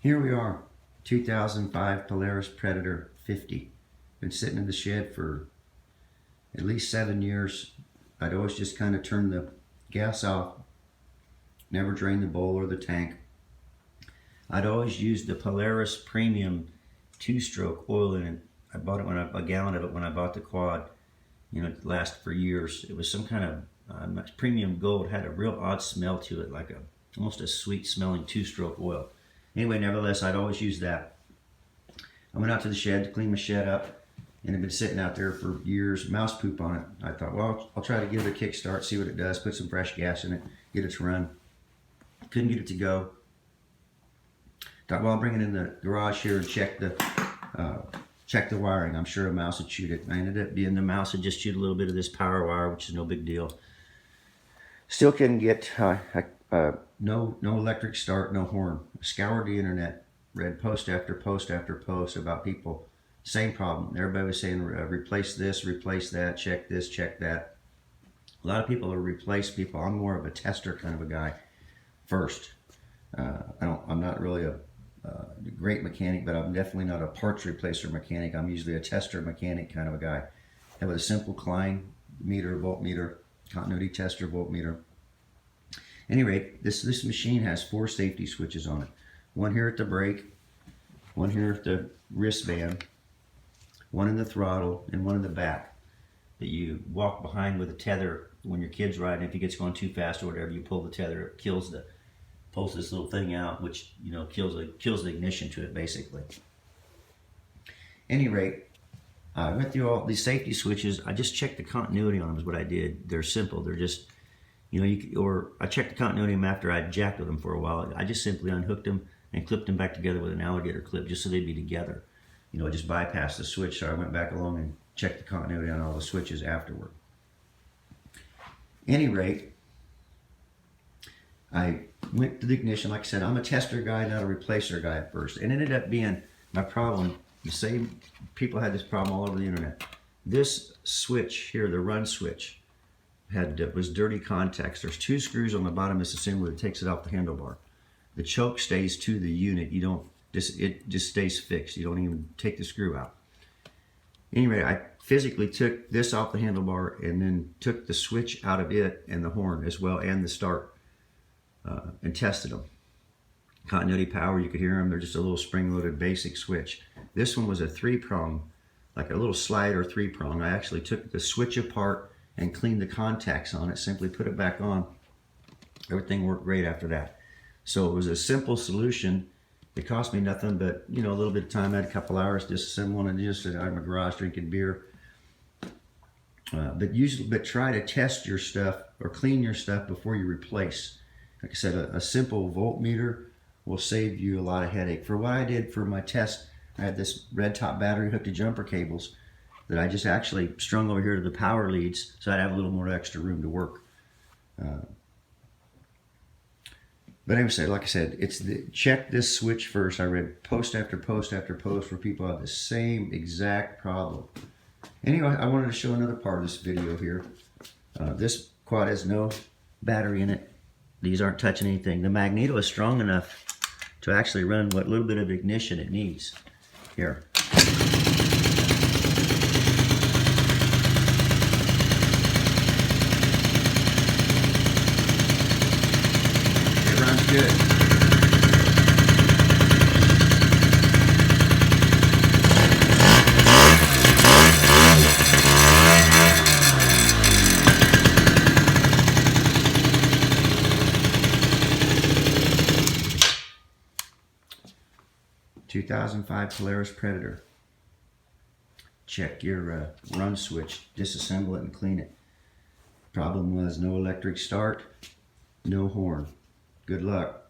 Here we are, 2005 Polaris Predator 50. Been sitting in the shed for at least 7 years. I'd always just kind of turn the gas off, never drain the bowl or the tank. I'd always used the Polaris Premium 2-stroke oil in it. I bought it when a gallon of it when I bought the quad. You know, it lasted for years. It was some kind of premium gold. Had a real odd smell to it, like almost a sweet smelling 2-stroke oil. Anyway, nevertheless, I'd always use that. I went out to the shed to clean my shed up, and it had been sitting out there for years, mouse poop on it. I thought, well, I'll try to give it a kickstart, see what it does, put some fresh gas in it, get it to run. Couldn't get it to go. Thought, well, I'll bring it in the garage here and check the wiring. I'm sure a mouse had chewed it. I ended up being the mouse had just chewed a little bit of this power wire, which is no big deal. Still couldn't get no electric start, no horn. Scoured the internet, read post after post after post about people. Same problem. Everybody was saying replace this, replace that, check this, check that. A lot of people are replace people. I'm more of a tester kind of a guy first. I'm not really a great mechanic, but I'm definitely not a parts replacer mechanic. I'm usually a tester mechanic kind of a guy. And with a simple Klein meter, voltmeter, continuity tester, voltmeter. At any rate, this machine has 4 safety switches on it. One here at the brake, one here at the wristband, one in the throttle, and one in the back that you walk behind with a tether when your kid's riding. If he gets going too fast or whatever, you pull the tether, it pulls this little thing out, which, you know, kills the ignition to it, basically. At any rate, I went through all these safety switches. I just checked the continuity on them is what I did. They're simple. They're just, you know, or I checked the continuity on them after I'd jacked with them for a while. I just simply unhooked them and clipped them back together with an alligator clip just so they'd be together. You know, I just bypassed the switch, so I went back along and checked the continuity on all the switches afterward. At any rate, I went to the ignition. Like I said, I'm a tester guy, not a replacer guy at first. And it ended up being my problem. The same people had this problem all over the internet. This switch here, the run switch, was dirty contacts. There's 2 screws on the bottom of this assembly that takes it off the handlebar. The choke stays to the unit. You don't it just stays fixed. You don't even take the screw out. Anyway, I physically took this off the handlebar and then took the switch out of it and the horn as well and the start and tested them. Continuity power, you could hear them. They're just a little spring-loaded basic switch. This one was a 3-prong, like a little slider 3-prong. I actually took the switch apart and cleaned the contacts on it, simply put it back on. Everything worked great after that. So it was a simple solution. It cost me nothing but, you know, a little bit of time. I had a couple hours disassembling and just out in my garage drinking beer. But try to test your stuff or clean your stuff before you replace. Like I said, a simple voltmeter will save you a lot of headache. For what I did for my test, I had this red top battery hooked to jumper cables that I just actually strung over here to the power leads so I'd have a little more extra room to work. But anyway, like I said, check this switch first. I read post after post after post where people have the same exact problem. Anyway, I wanted to show another part of this video here. This quad has no battery in it. These aren't touching anything. The magneto is strong enough to actually run what little bit of ignition it needs. Here. It runs good. ...2005 Polaris Predator. Check your run switch, disassemble it and clean it. Problem was no electric start, no horn. Good luck.